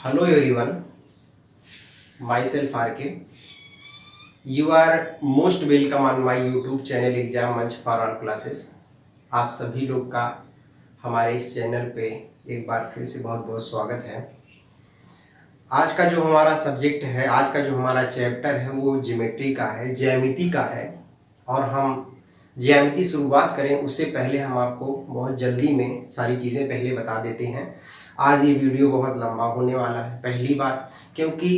Hello everyone, myself RK. You are most welcome on my YouTube channel exam मंच for all classes. आप सभी लोग का हमारे इस चैनल पे एक बार फिर से बहुत बहुत स्वागत है। आज का जो हमारा सब्जेक्ट है, आज का जो हमारा चैप्टर है वो ज्योमेट्री का है, ज्यामिति का है। और हम ज्यामिति शुरुआत करें उससे पहले हम आपको बहुत जल्दी में सारी चीज़ें पहले बता देते हैं। आज ये वीडियो बहुत लंबा होने वाला है। पहली बात, क्योंकि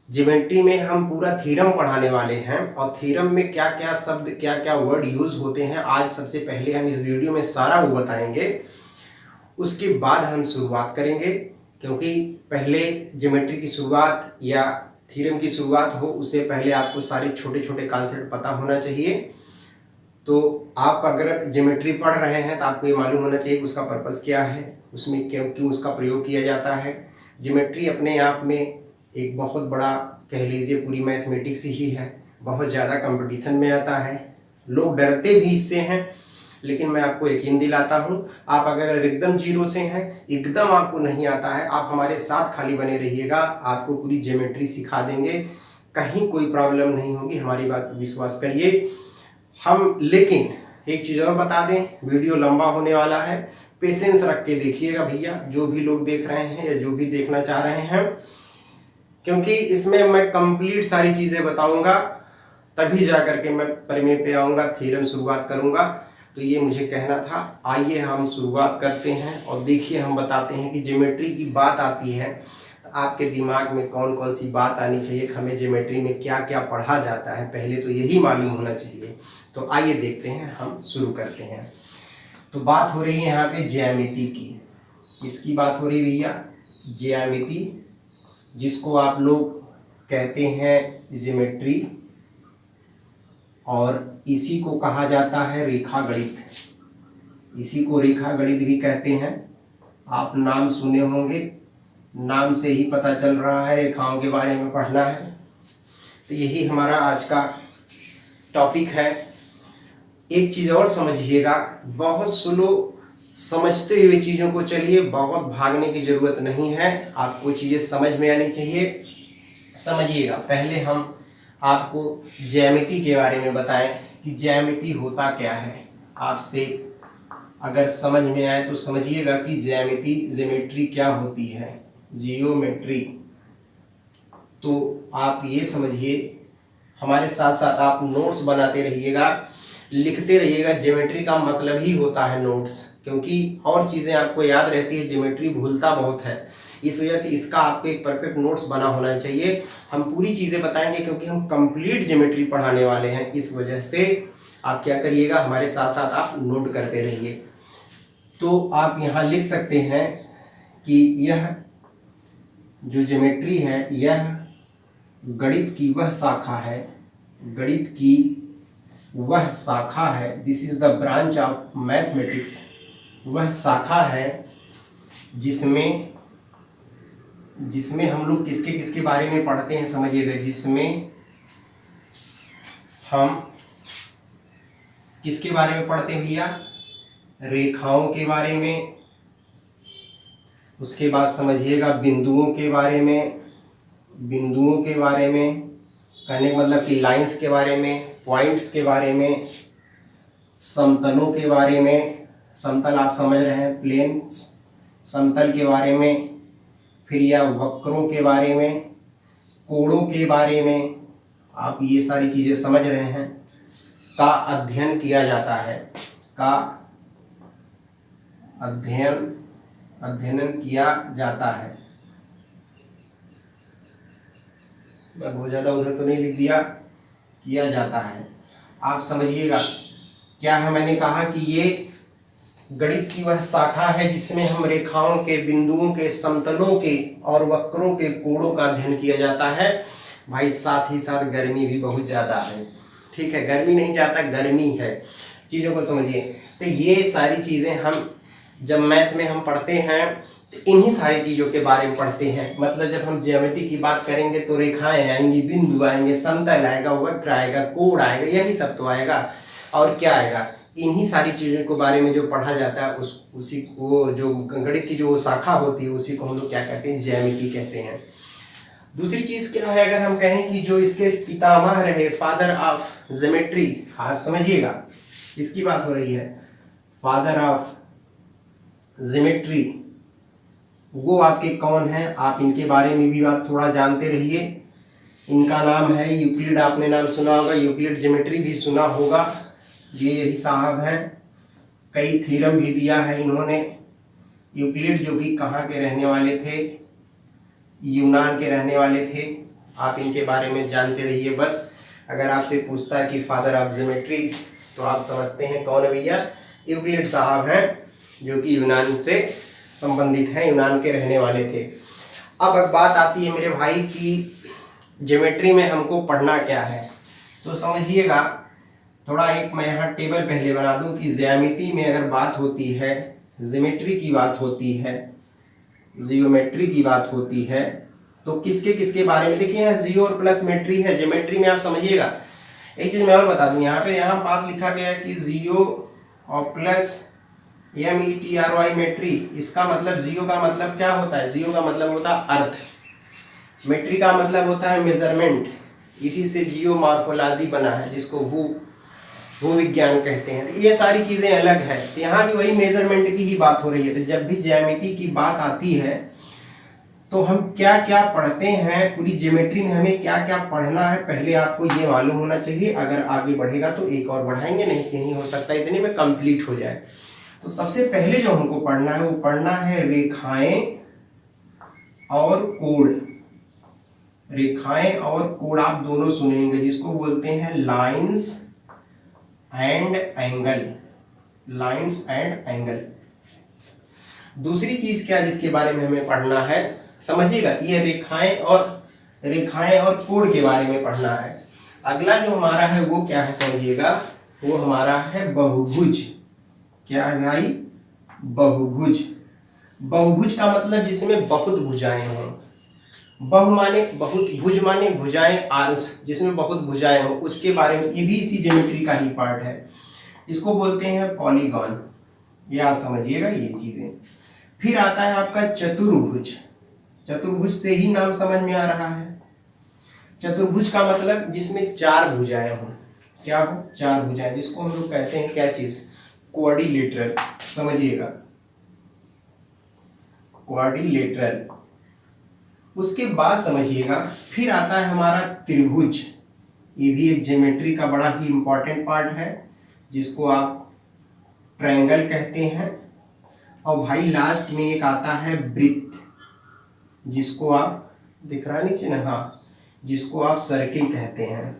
ज्योमेट्री में हम पूरा थ्योरम पढ़ाने वाले हैं और थ्योरम में क्या क्या शब्द, क्या क्या वर्ड यूज होते हैं, आज सबसे पहले हम इस वीडियो में सारा वो बताएंगे। उसके बाद हम शुरुआत करेंगे, क्योंकि पहले ज्योमेट्री की शुरुआत या थ्योरम की शुरुआत हो उससे पहले आपको सारे छोटे छोटे कॉन्सेप्ट पता होना चाहिए। तो आप अगर ज्योमेट्री पढ़ रहे हैं तो आपको ये मालूम होना चाहिए कि उसका पर्पस क्या है, उसमें क्यों उसका प्रयोग किया जाता है। ज्योमेट्री अपने आप में एक बहुत बड़ा, कह लीजिए पूरी मैथमेटिक्स ही है। बहुत ज़्यादा कंपटीशन में आता है, लोग डरते भी इससे हैं, लेकिन मैं आपको यकीन दिलाता हूँ, आप अगर एकदम जीरो से हैं, एकदम आपको नहीं आता है, आप हमारे साथ खाली बने रहिएगा, आपको पूरी ज्योमेट्री सिखा देंगे, कहीं कोई प्रॉब्लम नहीं होगी, हमारी बात पर विश्वास करिए हम। लेकिन एक चीज़ और बता दें, वीडियो लंबा होने वाला है, पेशेंस रख के देखिएगा भैया, जो भी लोग देख रहे हैं या जो भी देखना चाह रहे हैं, क्योंकि इसमें मैं कंप्लीट सारी चीज़ें बताऊंगा, तभी जा करके मैं प्रमेय पे आऊँगा, थ्योरम शुरुआत करूँगा। तो ये मुझे कहना था। आइए हम शुरुआत करते हैं और देखिए हम बताते हैं कि ज्योमेट्री की बात आती है तो आपके दिमाग में कौन कौन सी बात आनी चाहिए, हमें ज्योमेट्री में क्या क्या पढ़ा जाता है, पहले तो यही मालूम होना चाहिए। तो आइए देखते हैं, हम शुरू करते हैं। तो बात हो रही है यहाँ पे ज्यामिति की। इसकी बात हो रही है भैया, ज्यामिति, जिसको आप लोग कहते हैं ज्योमेट्री, और इसी को कहा जाता है रेखा गणित। इसी को रेखा गणित भी कहते हैं। आप नाम सुने होंगे, नाम से ही पता चल रहा है रेखाओं के बारे में पढ़ना है। तो यही हमारा आज का टॉपिक है। एक चीज़ और समझिएगा, बहुत स्लो समझते हुए चीज़ों को चलिए, बहुत भागने की ज़रूरत नहीं है, आपको चीज़ें समझ में आनी चाहिए। समझिएगा, पहले हम आपको ज्यामिति के बारे में बताएं कि ज्यामिति होता क्या है। आपसे अगर समझ में आए तो समझिएगा कि ज्योमेट्री क्या होती है, जियोमेट्री। तो आप ये समझिए, हमारे साथ साथ आप नोट्स बनाते रहिएगा, लिखते रहिएगा। ज्योमेट्री का मतलब ही होता है नोट्स, क्योंकि और चीज़ें आपको याद रहती है, ज्योमेट्री भूलता बहुत है, इस वजह से इसका आपको एक परफेक्ट नोट्स बना होना चाहिए। हम पूरी चीज़ें बताएंगे क्योंकि हम कंप्लीट ज्योमेट्री पढ़ाने वाले हैं, इस वजह से आप क्या करिएगा, हमारे साथ साथ आप नोट करते रहिए। तो आप यहाँ लिख सकते हैं कि यह जो ज्योमेट्री है, यह गणित की वह शाखा है, गणित की वह शाखा है, this is the branch of mathematics. वह शाखा है जिसमें हम लोग किसके किसके बारे में पढ़ते हैं, समझिएगा, जिसमें हम किसके बारे में पढ़ते हैं भैया, रेखाओं के बारे में। उसके बाद समझिएगा बिंदुओं के बारे में, बिंदुओं के बारे में कहने का मतलब कि लाइंस के बारे में, पॉइंट्स के बारे में, समतलों के बारे में, समतल आप समझ रहे हैं, प्लेन्स, समतल के बारे में, फिर या वक्रों के बारे में, कोणों के बारे में, आप ये सारी चीज़ें समझ रहे हैं, का अध्ययन किया जाता है, का अध्ययन किया जाता है। बहुत ज़्यादा उधर तो नहीं लिख दिया, किया जाता है। आप समझिएगा क्या है, मैंने कहा कि ये गणित की वह शाखा है जिसमें हम रेखाओं के, बिंदुओं के, समतलों के और वक्रों के, कोणों का अध्ययन किया जाता है। भाई साथ ही साथ गर्मी भी बहुत ज़्यादा है, ठीक है, गर्मी नहीं जाता, गर्मी है, चीज़ों को समझिए। तो ये सारी चीज़ें हम जब मैथ में हम पढ़ते हैं तो इन्हीं सारी चीज़ों के बारे में पढ़ते हैं। मतलब जब हम ज्योमेट्री की बात करेंगे तो रेखाएं आएंगी, बिंदु आएंगे, समतल आएगा, वक्र आएगा, कोण आएगा, यही सब तो आएगा। और क्या आएगा, इन्हीं सारी चीज़ों के बारे में जो पढ़ा जाता है उसी वो जो गणित की जो शाखा होती है उसी को हम लोग क्या कहते हैं, ज्यामिति कहते हैं। दूसरी चीज़ क्या है, अगर हम कहें कि जो इसके पितामह रहे, फादर ऑफ ज्योमेट्री, आप समझिएगा इसकी बात हो रही है, फादर ऑफ ज्योमेट्री, वो आपके कौन है, आप इनके बारे में भी आप थोड़ा जानते रहिए। इनका नाम है यूक्लिड, आपने नाम सुना होगा, यूक्लिड ज्योमेट्री भी सुना होगा। ये यही साहब हैं, कई थ्योरम भी दिया है इन्होंने। यूक्लिड जो कि कहाँ के रहने वाले थे, यूनान के रहने वाले थे। आप इनके बारे में जानते रहिए बस। अगर आपसे पूछता है कि फादर ऑफ ज्योमेट्री, तो आप समझते हैं कौन भैया, यूक्लिड साहब हैं, जो कि यूनान से संबंधित हैं, यूनान के रहने वाले थे। अब बात आती है मेरे भाई की ज्योमेट्री में हमको पढ़ना क्या है, तो समझिएगा थोड़ा। एक मैं यहाँ टेबल पहले बना दूं कि ज्यामिति में अगर बात होती है, ज्योमेट्री की बात होती है, जियोमेट्री की बात होती है, तो किसके किसके बारे में, देखिए यहाँ जियो और प्लस मेट्री है। ज्योमेट्री में आप समझिएगा, एक चीज़ मैं और बता दूं, यहाँ पे यहाँ बात लिखा गया है कि जियो और प्लस METRY मेट्री। इसका मतलब जियो का मतलब क्या होता है, जियो का मतलब होता है अर्थ, मेट्री का मतलब होता है मेजरमेंट। इसी से जियो मॉर्फोलॉजी बना है, जिसको भूविज्ञान कहते हैं। तो ये सारी चीज़ें अलग है, तो यहाँ भी वही मेजरमेंट की ही बात हो रही है। तो जब भी ज्यामिति की बात आती है तो हम क्या क्या पढ़ते हैं, पूरी ज्योमेट्री में हमें क्या क्या पढ़ना है, पहले आपको ये मालूम होना चाहिए। अगर आगे बढ़ेगा तो एक और बढ़ाएंगे, नहीं हो सकता इतने में कंप्लीट हो जाए। तो सबसे पहले जो हमको पढ़ना है वो पढ़ना है रेखाएं और कोण। रेखाएं और कोण आप दोनों सुनेंगे, जिसको बोलते हैं lines and angle, lines and angle. दूसरी चीज क्या जिसके बारे में हमें पढ़ना है, समझिएगा, ये रेखाएं और कोण के बारे में पढ़ना है। अगला जो हमारा है वो क्या है, समझिएगा, वो हमारा है बहुभुज। क्या है भाई, बहुभुज। बहुभुज का मतलब जिसमें बहुत भुजाएं हों। बहु माने बहुत, भुज माने भुजाएं, आरुष जिसमें बहुत भुजाएं हों, उसके बारे में, ये भी इसी ज्योमेट्री का ही पार्ट है। इसको बोलते हैं पॉलीगॉन, ये आप समझिएगा ये चीजें। फिर आता है आपका चतुर्भुज। चतुर्भुज से ही नाम समझ में आ रहा है। चतुर्भुज का मतलब जिसमें चार भुजाएं हों। क्या हो, चार भुजाएं, जिसको हम लोग कहते हैं क्या चीज, क्वाड्रिलेटरल। समझिएगा, क्वाड्रिलेटरल। उसके बाद समझिएगा फिर आता है हमारा त्रिभुज। ये भी एक ज्योमेट्री का बड़ा ही इंपॉर्टेंट पार्ट है, जिसको आप ट्रायंगल कहते हैं। और भाई लास्ट में एक आता है वृत्त, जिसको आप, दिख रहा नीचे ना, हाँ, जिसको आप सर्किल कहते हैं।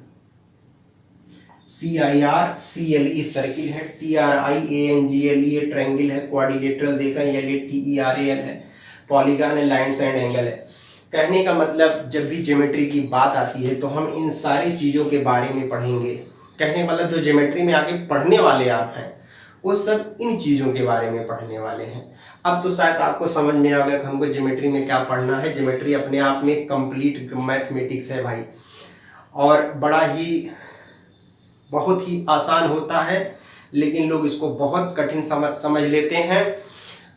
CIRCLE सर्किल है, TRIANGLE ये ट्रायंगल है, क्वाड्रिलेटरल देख रहे हैं, ये TERAL है, पॉलीगॉन है, लाइन्स एंड एंगल है। कहने का मतलब जब भी ज्योमेट्री की बात आती है तो हम इन सारी चीज़ों के बारे में पढ़ेंगे। कहने का मतलब जो ज्योमेट्री में आगे पढ़ने वाले आप हैं वो सब इन चीज़ों के बारे में पढ़ने वाले हैं। अब तो शायद आपको समझ में आ गया कि हमको ज्योमेट्री में क्या पढ़ना है। ज्योमेट्री अपने आप में कंप्लीट मैथमेटिक्स है भाई, और बहुत ही आसान होता है, लेकिन लोग इसको बहुत कठिन समझ लेते हैं।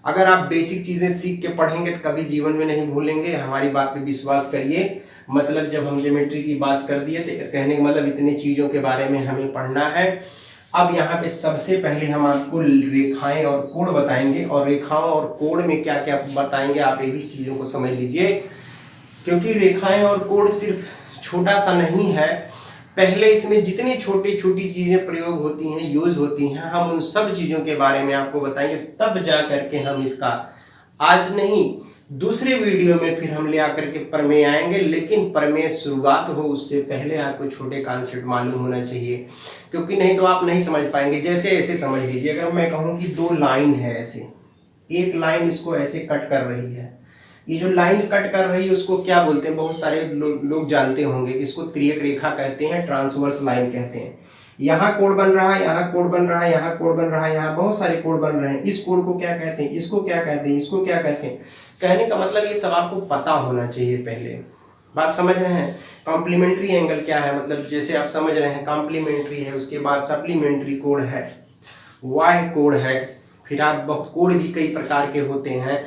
अगर आप बेसिक चीज़ें सीख के पढ़ेंगे तो कभी जीवन में नहीं भूलेंगे, हमारी बात पे विश्वास करिए। मतलब जब हम ज्योमेट्री की बात कर दिए तो कहने का मतलब इतने चीज़ों के बारे में हमें पढ़ना है। अब यहाँ पे सबसे पहले हम आपको रेखाएं और कोण बताएंगे, और रेखाओं और कोण में क्या क्या बताएंगे आप ये भी चीज़ों को समझ लीजिए, क्योंकि रेखाएं और कोण सिर्फ छोटा सा नहीं है। पहले इसमें जितनी छोटी छोटी चीज़ें प्रयोग होती हैं, यूज होती हैं, हम उन सब चीज़ों के बारे में आपको बताएंगे, तब जा करके हम इसका आज नहीं दूसरे वीडियो में फिर हम ले आकर के प्रमेय आएंगे। लेकिन प्रमेय शुरुआत हो उससे पहले आपको छोटे कॉन्सेप्ट मालूम होना चाहिए, क्योंकि नहीं तो आप नहीं समझ पाएंगे। जैसे ऐसे समझ लीजिए, अगर मैं कहूँ कि दो लाइन है, ऐसे एक लाइन इसको ऐसे कट कर रही है, ये जो लाइन कट कर रही है उसको क्या बोलते हैं, बहुत सारे लोग जानते होंगे, इसको त्रियक रेखा कहते हैं, ट्रांसवर्स लाइन कहते हैं। यहाँ कोण बन रहा है, यहाँ कोण बन रहा है, यहाँ कोण बन रहा है, यहाँ बहुत सारे कोण बन रहे हैं। इस कोण को क्या कहते हैं, इसको क्या कहते हैं, इसको क्या कहते हैं। कहने का मतलब ये सब आपको पता होना चाहिए। पहले बात समझ रहे हैं। कॉम्प्लीमेंट्री एंगल क्या है, मतलब जैसे आप समझ रहे हैं कॉम्प्लीमेंट्री है, उसके बाद सप्लीमेंट्री कोण है, वाह्य कोण है, फिर आप बहुत कोण भी कई प्रकार के होते हैं,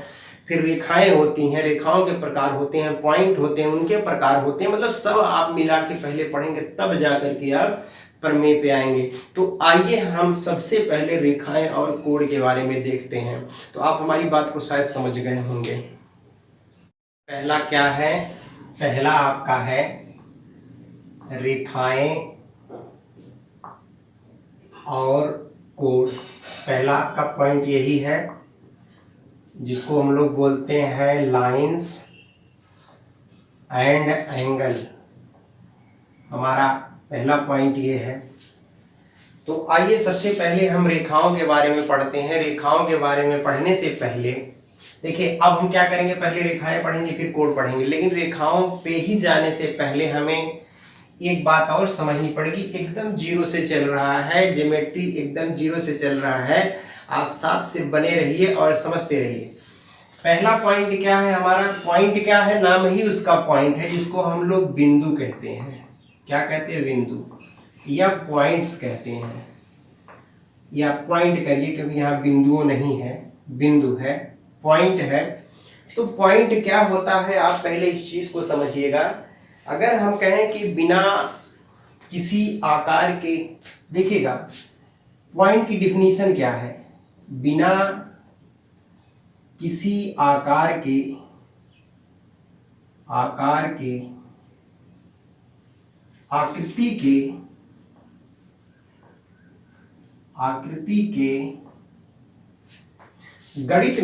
फिर रेखाएं होती हैं, रेखाओं के प्रकार होते हैं, पॉइंट होते हैं, उनके प्रकार होते हैं, मतलब सब आप मिला के पहले पढ़ेंगे तब जाकर के आप प्रमेय पे आएंगे। तो आइए हम सबसे पहले रेखाएं और कोण के बारे में देखते हैं। तो आप हमारी बात को शायद समझ गए होंगे। पहला क्या है? पहला आपका है रेखाएं और कोण। पहला आपका पॉइंट यही है जिसको हम लोग बोलते हैं लाइंस एंड एंगल। हमारा पहला पॉइंट ये है। तो आइए सबसे पहले हम रेखाओं के बारे में पढ़ते हैं। रेखाओं के बारे में पढ़ने से पहले देखिए, अब हम क्या करेंगे, पहले रेखाएं पढ़ेंगे फिर कोण पढ़ेंगे, लेकिन रेखाओं पे ही जाने से पहले हमें एक बात और समझनी पड़ेगी। एकदम जीरो से चल रहा है, ज्योमेट्री एकदम जीरो से चल रहा है। आप साथ से बने रहिए और समझते रहिए। पहला पॉइंट क्या है हमारा? पॉइंट क्या है? नाम ही उसका पॉइंट है, जिसको हम लोग बिंदु कहते हैं। क्या कहते हैं? बिंदु या पॉइंट्स कहते हैं, या पॉइंट करिए क्योंकि यहाँ बिंदुओं नहीं है, बिंदु है, पॉइंट है। तो पॉइंट क्या होता है, आप पहले इस चीज को समझिएगा। अगर हम कहें कि बिना किसी आकार के, देखिएगा पॉइंट की डिफिनीशन क्या है? बिना किसी आकार के आकृति के गणित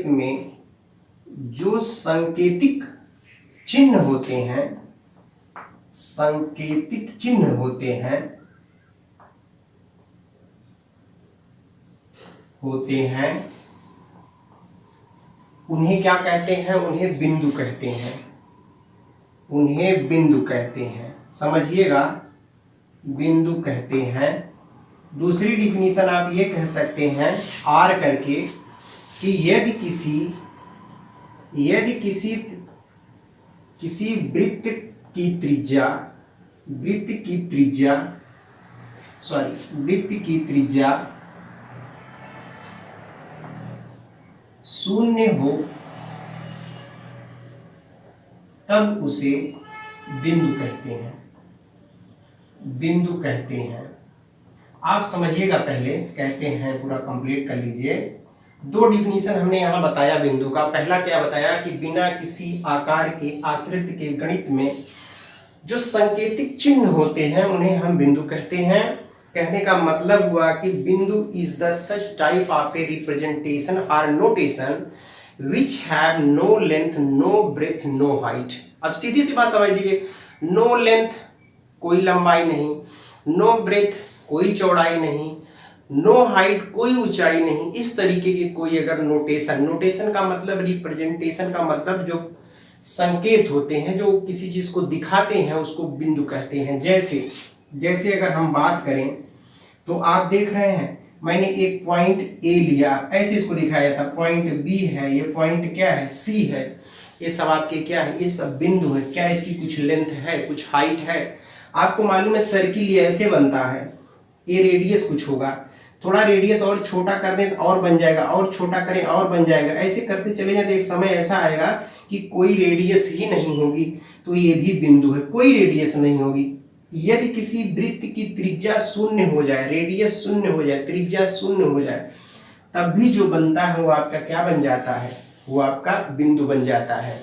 में जो सांकेतिक चिन्ह होते हैं, उन्हें क्या कहते हैं? उन्हें बिंदु कहते हैं। समझिएगा, बिंदु कहते हैं। दूसरी डिफिनीशन आप ये कह सकते हैं आर करके कि यदि किसी वृत्त की त्रिज्या शून्य हो तब उसे बिंदु कहते हैं। आप समझिएगा, पहले कहते हैं, पूरा कंप्लीट कर लीजिए। दो डिफिनीशन हमने यहाँ बताया बिंदु का। पहला क्या बताया कि बिना किसी आकार के आकृति के गणित में जो सांकेतिक चिन्ह होते हैं उन्हें हम बिंदु कहते हैं। कहने का मतलब हुआ कि बिंदु is the such type of a representation और notation which have no length, no breadth, no height. अब सीधी सी बात समझ लीजिए, नो लेंथ कोई लंबाई नहीं, नो ब्रेथ कोई चौड़ाई नहीं, नो हाइट कोई ऊंचाई नहीं। इस तरीके की कोई अगर नोटेशन का मतलब, रिप्रेजेंटेशन का मतलब जो संकेत होते हैं, जो किसी चीज को दिखाते हैं, उसको बिंदु कहते हैं। जैसे अगर हम बात करें तो आप देख रहे हैं, मैंने एक पॉइंट ए लिया, ऐसे इसको दिखाया था, पॉइंट बी है, ये पॉइंट क्या है? सी है। ये सब आपके क्या है? ये सब बिंदु है। क्या इसकी कुछ लेंथ है, कुछ हाइट है? आपको मालूम है सर्किल ये ऐसे बनता है, ये रेडियस कुछ होगा, थोड़ा रेडियस और छोटा कर दें और बन जाएगा, और छोटा करें और बन जाएगा। ऐसे करते चले जाते एक समय ऐसा आएगा कि कोई रेडियस ही नहीं होगी, तो ये भी बिंदु है, कोई रेडियस नहीं होगी। यदि किसी वृत्त की त्रिज्या शून्य हो जाए, रेडियस शून्य हो जाए, त्रिज्या शून्य हो जाए, तब भी जो बनता है वो आपका क्या बन जाता है? वो आपका बिंदु बन जाता है।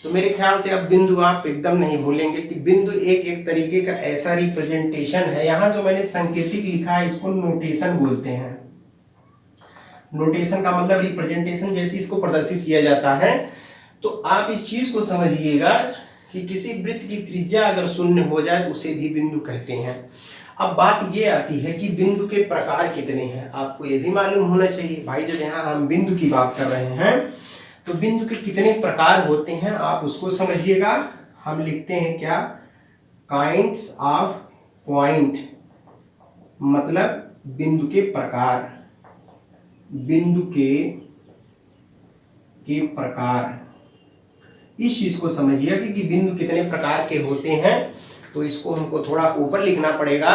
तो मेरे ख्याल से अब बिंदु आप एकदम नहीं भूलेंगे कि बिंदु एक तरीके का ऐसा रिप्रेजेंटेशन है। यहाँ जो मैंने संकेतिक लिखा है इसको नोटेशन बोलते हैं। नोटेशन का मतलब रिप्रेजेंटेशन, जैसे इसको प्रदर्शित किया जाता है। तो आप इस चीज को समझिएगा कि किसी वृत्त की त्रिज्या अगर शून्य हो जाए तो उसे भी बिंदु कहते हैं। अब बात ये आती है कि बिंदु के प्रकार कितने हैं, आपको ये भी मालूम होना चाहिए भाई। जब यहाँ हम बिंदु की बात कर रहे हैं तो बिंदु के कितने प्रकार होते हैं आप उसको समझिएगा। हम लिखते हैं क्या? काइंड्स ऑफ पॉइंट, मतलब बिंदु के प्रकार, बिंदु के प्रकार। इस चीज को समझिए कि बिंदु कितने प्रकार के होते हैं। तो इसको हमको थोड़ा ऊपर लिखना पड़ेगा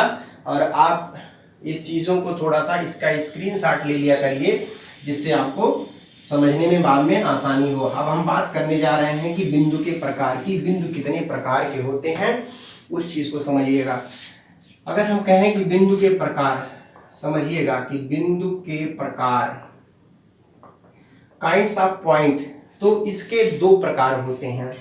और आप इस चीज़ों को थोड़ा सा इसका स्क्रीनशॉट ले लिया करिए, जिससे आपको समझने में बाद में आसानी हो। अब हम बात करने जा रहे हैं कि बिंदु के प्रकार की, बिंदु कितने प्रकार के होते हैं उस चीज़ को समझिएगा। अगर हम कहें कि बिंदु के प्रकार, समझिएगा कि बिंदु के प्रकार, काइंड्स ऑफ पॉइंट, तो इसके दो प्रकार होते हैं।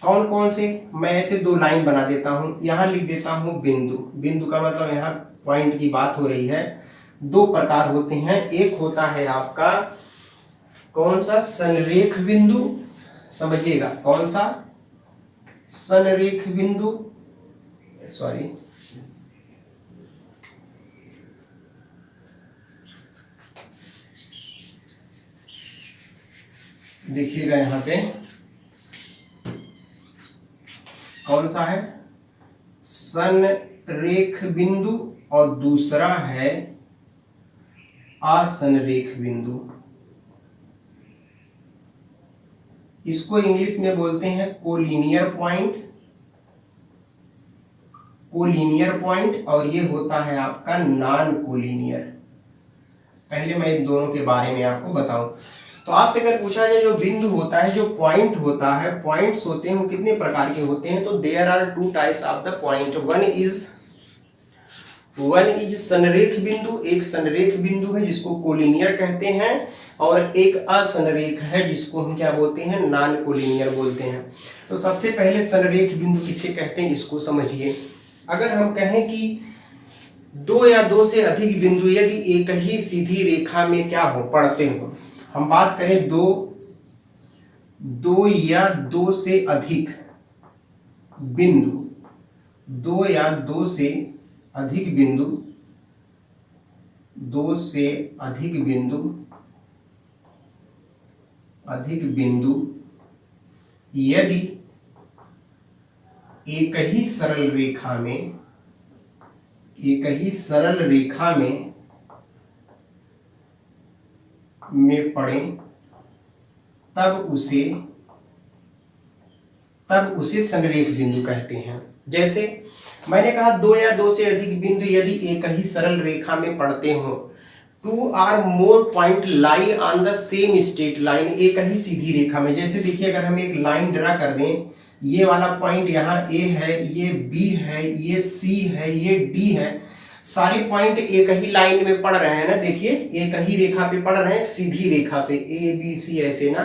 कौन कौन से? मैं ऐसे दो लाइन बना देता हूँ, यहाँ लिख देता हूँ बिंदु। बिंदु का मतलब यहाँ पॉइंट की बात हो रही है। दो प्रकार होते हैं, एक होता है आपका कौन सा? संरेख बिंदु। समझिएगा, कौन सा? संरेख बिंदु, सॉरी, देखिएगा यहाँ पे कौन सा है? संरेख बिंदु, और दूसरा है असंरेख बिंदु। इसको इंग्लिश में बोलते हैं कोलिनियर पॉइंट, कोलिनियर पॉइंट, और ये होता है आपका नॉन कोलिनियर। पहले मैं इन दोनों के बारे में आपको बताऊं तो आपसे अगर पूछा जाए जो बिंदु होता है, जो पॉइंट होता है, पॉइंट्स होते हैं वो कितने प्रकार के होते हैं? तो there are two types of the point. One is संरेख बिंदु, एक संरेख बिंदु है जिसको कोलिनियर कहते हैं, और एक असंरेख है जिसको हम क्या बोलते हैं? नॉन कोलिनियर बोलते हैं। तो सबसे पहले संरेख बिंदु किसे कहते हैं इसको समझिए। अगर हम कहें कि दो या दो से अधिक बिंदु यदि एक ही सीधी रेखा में क्या हो, पड़ते हो, हम बात करें दो या दो से अधिक बिंदु, दो या दो से अधिक बिंदु, दो से अधिक बिंदु यदि एक ही सरल रेखा में पड़े, तब उसे संरेख बिंदु कहते हैं। जैसे मैंने कहा दो या दो से अधिक बिंदु यदि एक ही सरल रेखा में पड़ते हो, two or more point lie on the same straight line, एक ही सीधी रेखा में। जैसे देखिए अगर हम एक लाइन ड्रा कर दें, ये वाला पॉइंट यहाँ ए है, ये बी है, ये सी है, ये डी है, सारे पॉइंट एक ही लाइन में पड़ रहे हैं ना। देखिए एक ही रेखा पे पड़ रहे हैं, सीधी रेखा पे, ए बी सी ऐसे ना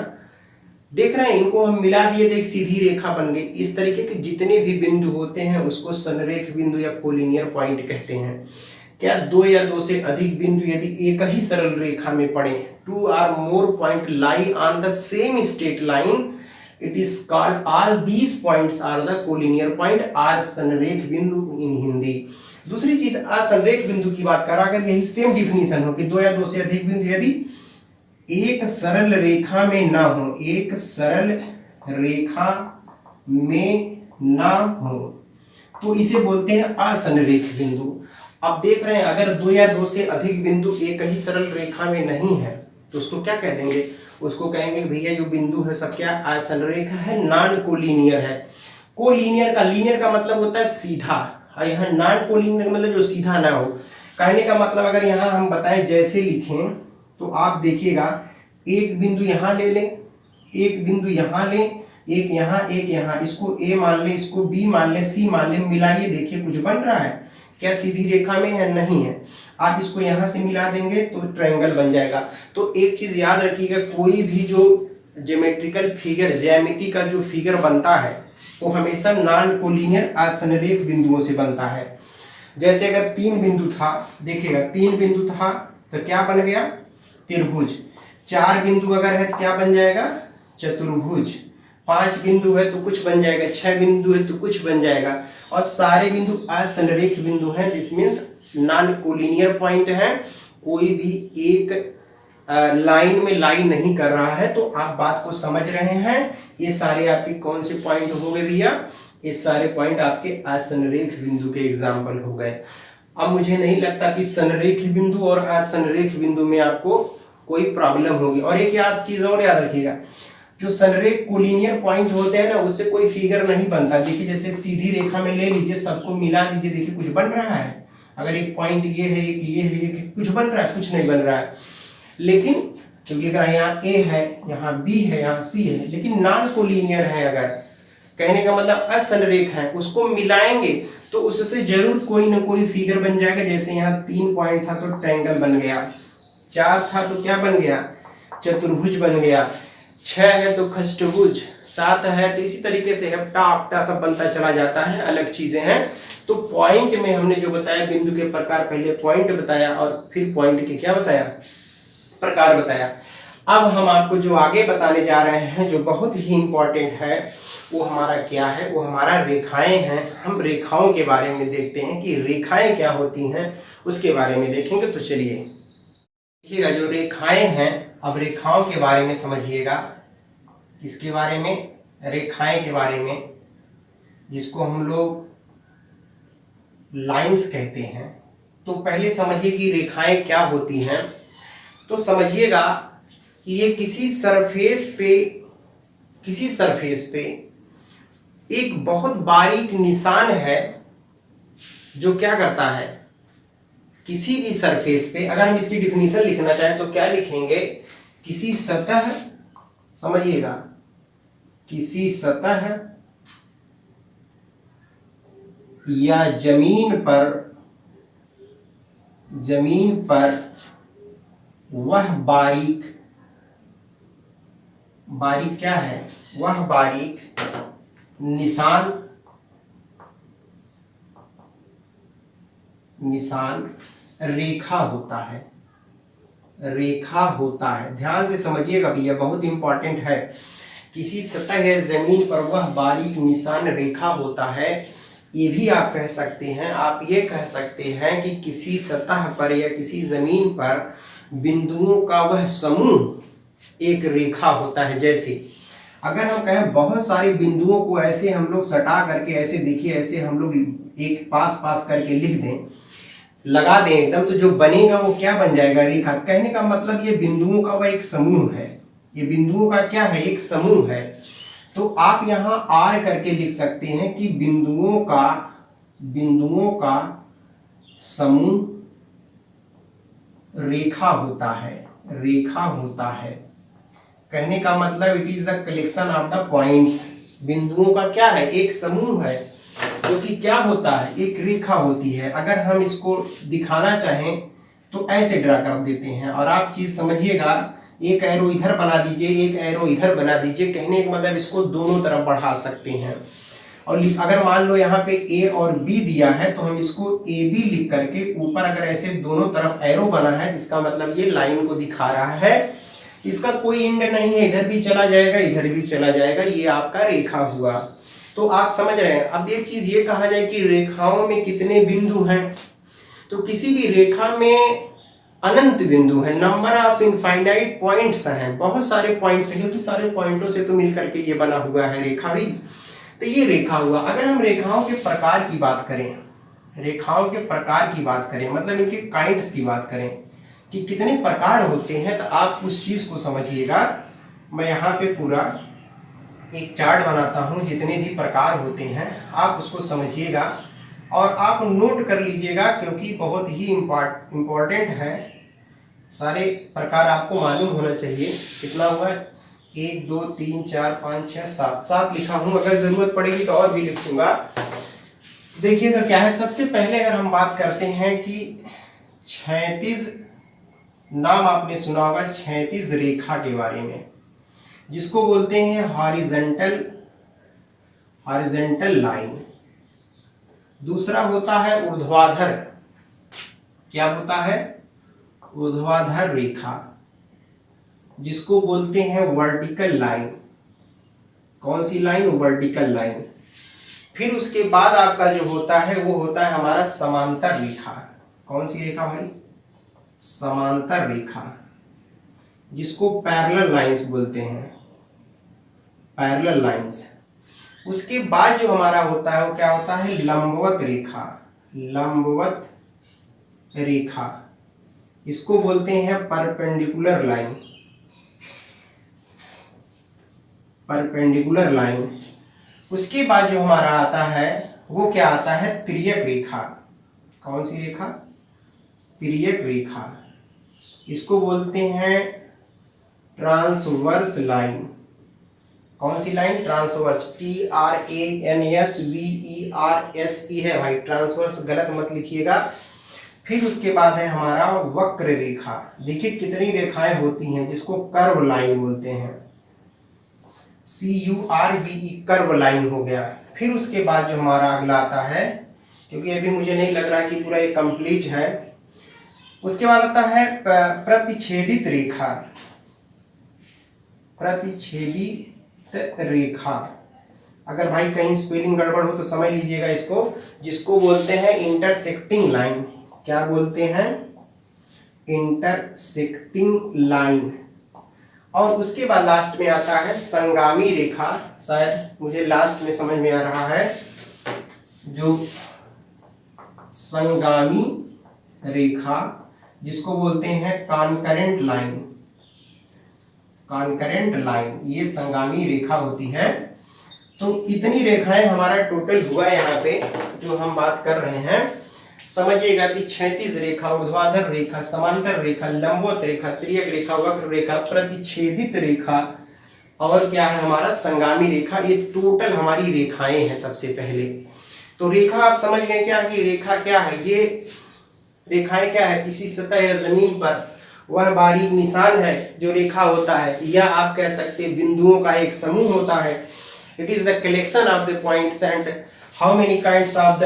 देख रहे हैं। इनको हम मिला दिए तो एक सीधी रेखा बन गई। इस तरीके के जितने भी बिंदु होते हैं उसको संरेख बिंदु या कोलिनियर पॉइंट कहते हैं। क्या? दो या दो से अधिक बिंदु यदि एक ही सरल रेखा में पड़े, two or more point lie on the same straight line, it is called, all these points are the collinear point, or संरेख बिंदु इन हिंदी। दूसरी चीज असंरेख बिंदु की बात करा, अगर यही सेम डिफिनीशन हो कि दो या दो से अधिक बिंदु यदि एक सरल रेखा में ना हो, एक सरल रेखा में ना हो, तो इसे बोलते हैं असंरेख बिंदु। अब देख रहे हैं अगर दो या दो से अधिक बिंदु एक ही सरल रेखा में नहीं है तो उसको क्या कह देंगे? उसको कहेंगे भैया जो बिंदु है सब क्या? असंरेख है, नॉन कोलिनियर है। कोलिनियर का, लीनियर का मतलब होता है सीधा, और यहाँ नॉन कोलिनियर मतलब जो सीधा ना हो। कहने का मतलब अगर यहाँ हम बताएं जैसे लिखें तो आप देखिएगा एक बिंदु यहाँ ले लें, एक बिंदु यहाँ लें, एक यहाँ, इसको ए मान लें, इसको बी मान लें, सी मान लें, मिलाइए, देखिए कुछ बन रहा है क्या? सीधी रेखा में है? नहीं है। आप इसको यहाँ से मिला देंगे तो ट्रायंगल बन जाएगा। तो एक चीज याद रखिएगा, कोई भी जो ज्योमेट्रिकल फिगर, ज्यामिति का जो फिगर बनता है वो हमेशा नॉन कोलिनियर असंरेख बिंदुओं से बनता है। जैसे अगर तीन बिंदु था, देखिएगा तीन बिंदु था तो क्या बन गया? त्रिभुज। चार बिंदु अगर है तो क्या बन जाएगा? चतुर्भुज। पांच बिंदु है तो कुछ बन जाएगा, छह बिंदु है तो कुछ बन जाएगा, और सारे बिंदु असंरेख बिंदु हैं। This means non collinear point है। कोई भी एक लाइन में लाइन नहीं कर रहा है। तो आप बात को समझ रहे हैं। ये सारे आपके कौन से पॉइंट हो गए भैया? ये सारे पॉइंट आपके असंरेख बिंदु के एग्जाम्पल हो गए। अब मुझे नहीं लगता कि संरेख बिंदु और असंरेख बिंदु में आपको कोई प्रॉब्लम होगी। और एक चीज और याद रखिएगा, जो संरेख कोलिनियर पॉइंट होते हैं ना, उससे कोई फिगर नहीं बनता। देखिए जैसे सीधी रेखा में ले लीजिए, सबको मिला दीजिए, देखिए कुछ बन रहा है? अगर एक पॉइंट ये है, एक ये है, एक कुछ बन रहा है? कुछ नहीं बन रहा है। लेकिन क्योंकि अगर यहाँ ए है, यहाँ बी है, यहाँ सी है, लेकिन नॉन कोलिनियर है, अगर कहने का मतलब असंरेख है, उसको मिलाएंगे तो उससे जरूर कोई ना कोई फिगर बन जाएगा। जैसे यहाँ 3 पॉइंट था तो ट्रायंगल बन गया, 4 था तो क्या बन गया? चतुर्भुज बन गया, 6 है तो खष्टभुज, 7 है तो इसी तरीके से हेप्टा ऑक्टा सब बनता चला जाता है, अलग चीजें हैं। तो पॉइंट में हमने जो बताया, बिंदु के प्रकार, पहले पॉइंट बताया और फिर पॉइंट के क्या बताया? प्रकार बताया। अब हम आपको जो आगे बताने जा रहे हैं, जो बहुत ही इंपॉर्टेंट है, वो हमारा क्या है? वो हमारा रेखाएं हैं। हम रेखाओं के बारे में देखते हैं कि रेखाएं क्या होती हैं, उसके बारे में देखेंगे। तो चलिए देखिएगा, जो रेखाएं हैं, अब रेखाओं के बारे में समझिएगा। किसके बारे में? रेखाएं के बारे में, जिसको हम लोग लाइंस कहते हैं। तो पहले समझिए कि रेखाएं क्या होती हैं। तो समझिएगा कि ये किसी सरफेस पे एक बहुत बारीक निशान है, जो क्या करता है? किसी भी सरफेस पे, अगर हम इसकी डिफिनीशन लिखना चाहें तो क्या लिखेंगे? किसी सतह, समझिएगा, किसी सतह या जमीन पर वह बारीक क्या है? वह बारीक निशान रेखा होता है। ध्यान से समझिएगा भैया, बहुत इंपॉर्टेंट है। किसी सतह या जमीन पर वह बारीक निशान रेखा होता है। ये भी आप कह सकते हैं, आप ये कह सकते हैं कि किसी सतह पर या किसी जमीन पर बिंदुओं का वह समूह एक रेखा होता है। जैसे अगर हम कहें बहुत सारे बिंदुओं को ऐसे हम लोग सटा करके, ऐसे देखिए, ऐसे हम लोग एक पास करके लिख दें, लगा दें एकदम, तो जो बनेगा वो क्या बन जाएगा? रेखा। कहने का मतलब ये बिंदुओं का वह एक समूह है। ये बिंदुओं का क्या है? एक समूह है। तो आप यहाँ आर करके लिख सकते हैं कि बिंदुओं का समूह रेखा होता है। कहने का मतलब it is the collection of the points. बिंदुओं का क्या है? एक समूह है, जो कि क्या होता है? एक रेखा होती है। अगर हम इसको दिखाना चाहें तो ऐसे ड्रा कर देते हैं, और आप चीज समझिएगा, एक एरो इधर बना दीजिए, एक एरो इधर बना दीजिए। कहने का मतलब इसको दोनों तरफ बढ़ा सकते हैं। और अगर मान लो यहाँ पे ए और बी दिया है, तो हम इसको ए बी लिख करके ऊपर अगर ऐसे दोनों तरफ एरो बना है, इसका मतलब ये लाइन को दिखा रहा है। इसका कोई एंड नहीं है, इधर भी चला जाएगा, इधर भी चला जाएगा, ये आपका रेखा हुआ। तो आप समझ रहे हैं। अब एक चीज ये कहा जाए कि रेखाओं में कितने बिंदु हैं, तो किसी भी रेखा में अनंत बिंदु है, नंबर ऑफ इनफाइनाइट पॉइंट्स हैं, बहुत सारे पॉइंट्स हैं, क्योंकि सारे पॉइंटों से तो मिल करके ये बना हुआ है रेखा भी। तो ये रेखा हुआ। अगर हम रेखाओं के प्रकार की बात करें, मतलब इनके काइंड्स की बात करें कि कितने प्रकार होते हैं, तो आप उस चीज को समझिएगा। मैं यहाँ पे पूरा एक चार्ट बनाता हूँ, जितने भी प्रकार होते हैं आप उसको समझिएगा और आप नोट कर लीजिएगा, क्योंकि बहुत ही इम्पोर्टेंट है। सारे प्रकार आपको मालूम होना चाहिए। कितना हुआ? 1 2 3 4 5 6 7 लिखा हूं। अगर जरूरत पड़ेगी तो और भी लिखूंगा। देखिएगा क्या है। सबसे पहले अगर हम बात करते हैं कि क्षैतिज, नाम आपने सुना होगा क्षैतिज रेखा के बारे में, जिसको बोलते हैं हॉरिजॉन्टल लाइन। दूसरा होता है ऊर्ध्वाधर, क्या होता है? ऊर्ध्वाधर रेखा, जिसको बोलते हैं वर्टिकल लाइन। कौन सी लाइन? Vertical line. फिर उसके बाद आपका जो होता है वो होता है हमारा समांतर रेखा। कौन सी रेखा भाई? समांतर रेखा, जिसको पैरेलल लाइंस बोलते हैं, पैरेलल लाइंस। उसके बाद जो हमारा होता है वो क्या होता है? लंबवत रेखा, इसको बोलते हैं परपेंडिकुलर लाइन। Perpendicular line. उसके बाद जो हमारा आता है वो क्या आता है, तिर्यक रेखा। कौन सी रेखा, तिर्यक रेखा। इसको बोलते हैं ट्रांसवर्स लाइन। कौन सी लाइन, ट्रांसवर्स, TRANSVERSE है भाई, ट्रांसवर्स गलत मत लिखिएगा। फिर उसके बाद है हमारा वक्र रेखा। देखिए कितनी रेखाएं होती हैं, जिसको कर्व लाइन बोलते हैं, CURVE, कर्व लाइन हो गया। फिर उसके बाद जो हमारा अगला आता है, क्योंकि अभी मुझे नहीं लग रहा कि पूरा ये कंप्लीट है, उसके बाद आता है प्रतिच्छेदित रेखा। प्रतिच्छेदित रेखा, अगर भाई कहीं स्पेलिंग गड़बड़ हो तो समझ लीजिएगा इसको, जिसको बोलते हैं इंटरसेक्टिंग लाइन। क्या बोलते हैं, इंटरसेक्टिंग लाइन। और उसके बाद लास्ट में आता है संगामी रेखा। शायद मुझे लास्ट में समझ में आ रहा है, जो संगामी रेखा, जिसको बोलते हैं कॉन्करेंट लाइन। कॉन्करेंट लाइन, ये संगामी रेखा होती है। तो इतनी रेखाएं हमारा टोटल हुआ यहाँ पे जो हम बात कर रहे हैं। समझिएगा कि क्षैतिज रेखा, ऊर्ध्वाधर रेखा, समांतर रेखा, लंबवत रेखा, तिर्यक रेखा, वक्र रेखा, प्रतिच्छेदित रेखा और क्या है हमारा संगामी रेखा। ये टोटल हमारी रेखाएं हैं। सबसे पहले तो रेखा आप समझ गए क्या कि रेखा क्या है। ये रेखाएं क्या है, किसी सतह या जमीन पर वह बारीक निशान है जो रेखा होता है, या आप कह सकते हैं बिंदुओं का एक समूह होता है। It is the collection of the points and how many kinds of the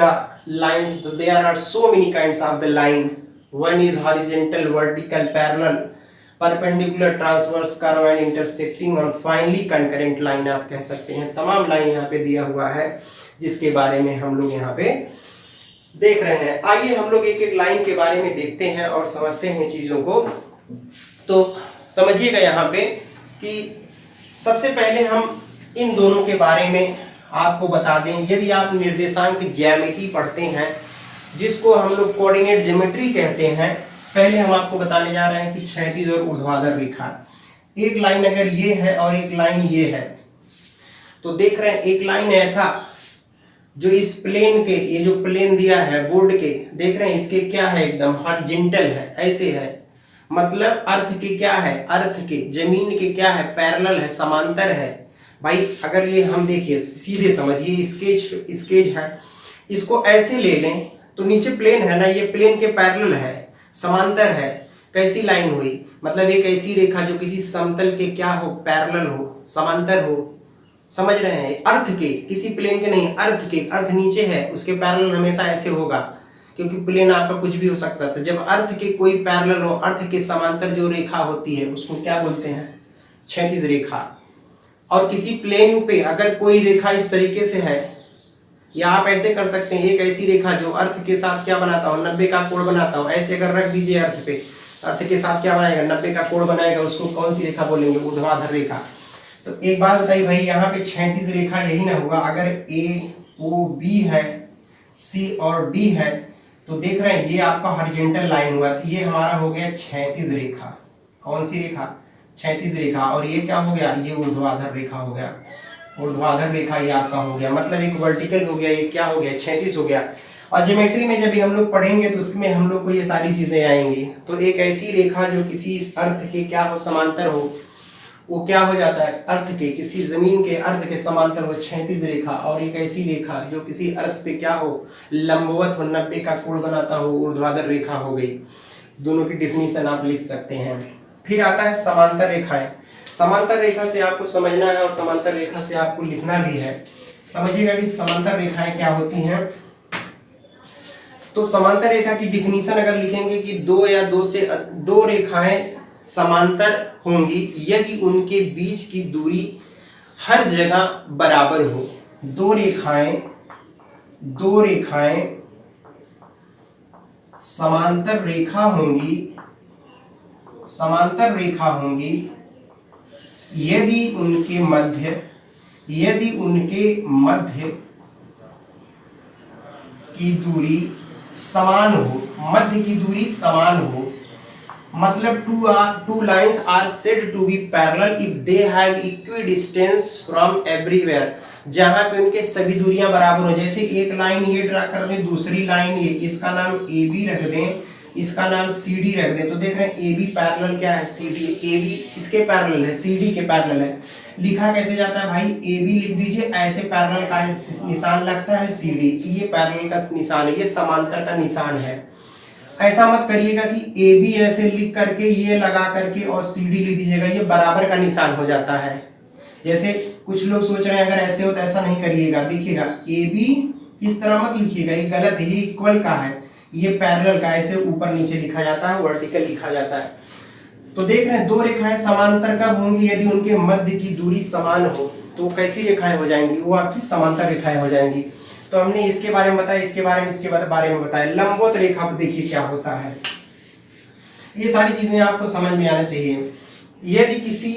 lines, there are so many kinds of the line. One is horizontal, vertical, parallel, perpendicular, transverse, curve and intersecting और finally concurrent line आप कह सकते हैं। तमाम line यहाँ पे दिया हुआ है जिसके बारे में हम लोग यहाँ पे देख रहे हैं। आइए हम लोग एक एक लाइन के बारे में देखते हैं और समझते हैं चीजों को। तो समझिएगा यहाँ पे कि सबसे पहले हम इन दोनों के बारे में आपको बता दें। यदि आप निर्देशांक ज्यामिति पढ़ते हैं, जिसको हम लोग कोऑर्डिनेट ज्योमेट्री कहते हैं, पहले हम आपको बताने जा रहे हैं कि क्षैतिज और ऊर्ध्वाधर रेखा, एक लाइन अगर ये है और एक लाइन ये है, तो देख रहे हैं एक लाइन ऐसा जो इस प्लेन के, ये जो प्लेन दिया है बोर्ड के, देख रहे हैं इसके क्या है, एकदम हॉरिजॉन्टल है, ऐसे है। मतलब अर्थ के क्या है, अर्थ के जमीन के क्या है, पैरेलल है, समांतर है। भाई अगर ये हम देखिए सीधे समझिए, स्केच है, इसको ऐसे ले लें तो नीचे प्लेन है ना, ये प्लेन के पैरेलल है, समांतर है। कैसी लाइन हुई, मतलब एक ऐसी रेखा जो किसी समतल के क्या हो, पैरेलल हो, समांतर हो। समझ रहे हैं, अर्थ के, किसी प्लेन के नहीं, अर्थ के, अर्थ नीचे है उसके पैरेलल हमेशा ऐसे होगा, क्योंकि प्लेन आपका कुछ भी हो सकता था। जब अर्थ के कोई पैरेलल हो, अर्थ के समांतर जो रेखा होती है उसको क्या बोलते हैं, क्षैतिज रेखा। और किसी प्लेन पे अगर कोई रेखा इस तरीके से है, या आप ऐसे कर सकते हैं, एक ऐसी रेखा जो अर्थ के साथ क्या बनाता हो, 90 का कोण बनाता हो, ऐसे अगर रख दीजिए अर्थ पे, अर्थ के साथ क्या बनाएगा, 90 का कोण बनाएगा, उसको कौन सी रेखा बोलेंगे, ऊर्ध्वाधर रेखा। तो एक बात बताइए भाई, यहाँ पे क्षैतिज रेखा यही ना हुआ। अगर AOB है, C और D है, तो देख रहे हैं ये आपका हॉरिजॉन्टल लाइन हुआ, तो ये हमारा हो गया क्षैतिज रेखा। कौन सी रेखा, क्षैतिज रेखा। और ये क्या हो गया, ये ऊर्ध्वाधर रेखा हो गया, ऊर्ध्वाधर रेखा ये आपका हो गया, मतलब एक वर्टिकल हो गया, ये क्या हो गया, क्षैतिज हो गया। और ज्योमेट्री में जब भी हम लोग पढ़ेंगे तो उसमें हम लोग को ये सारी चीजें आएंगी। तो एक ऐसी रेखा जो किसी अर्थ के क्या हो, समांतर हो, वो क्या हो जाता है, अर्थ के, किसी जमीन के अर्थ के समांतर हो, क्षैतिज रेखा। और एक ऐसी रेखा जो किसी अर्थ पे क्या हो, लंबवत हो, 90 का कोण बनाता हो, ऊर्ध्वाधर रेखा हो गई। दोनों की डिफिनीशन आप लिख सकते हैं। फिर आता है समांतर रेखाएं। समांतर रेखा से आपको समझना है और समांतर रेखा से आपको लिखना भी है। समझिएगा कि समांतर रेखाएं क्या होती हैं। तो समांतर रेखा की डिफिनीशन अगर लिखेंगे कि दो या दो रेखाएं समांतर होंगी यदि उनके बीच की दूरी हर जगह बराबर हो। दो रेखाएं समांतर रेखा होंगी यदि उनके मध्य की दूरी समान हो, मध्य की दूरी समान हो, मतलब two lines are said to be parallel if they have equidistance from everywhere, जहां पे उनके सभी दूरियां बराबर हो। जैसे एक लाइन ये ड्रा कर दें, दूसरी लाइन ये, इसका नाम ए बी रख दें, इसका नाम सी डी रख दें, तो देख रहे हैं ए बी पैरेलल क्या है सी डी, ए बी इसके पैरेलल है, सी डी के पैरेलल है। लिखा कैसे जाता है भाई, ए बी लिख दीजिए, ऐसे पैरेलल का निशान लगता है सी डी, ये पैरेलल का निशान है, ये समांतर का निशान है। ऐसा मत करिएगा कि ए बी ऐसे लिख करके ये लगा करके और सी डी लिख दीजिएगा, ये बराबर का निशान हो जाता है। जैसे कुछ लोग सोच रहे हैं अगर ऐसे हो तो ऐसा नहीं करिएगा, देखिएगा ए बी इस तरह मत लिखिएगा, ये गलत है, ये इक्वल का है, ये पैरेलल का ऐसे ऊपर नीचे लिखा जाता है, वर्टिकल लिखा जाता है। तो देख रहे हैं दो रेखाएं समांतर कब होंगी, यदि उनके मध्य की दूरी समान हो, तो कैसी रेखाएं हो जाएंगी, वो आपकी समांतर रेखाएं हो जाएंगी। तो हमने इसके बारे में बताया, इसके बारे में, इसके बारे में बताया। लंबवत रेखा पर देखिए क्या होता है, ये सारी चीजें आपको समझ में आना चाहिए। यदि किसी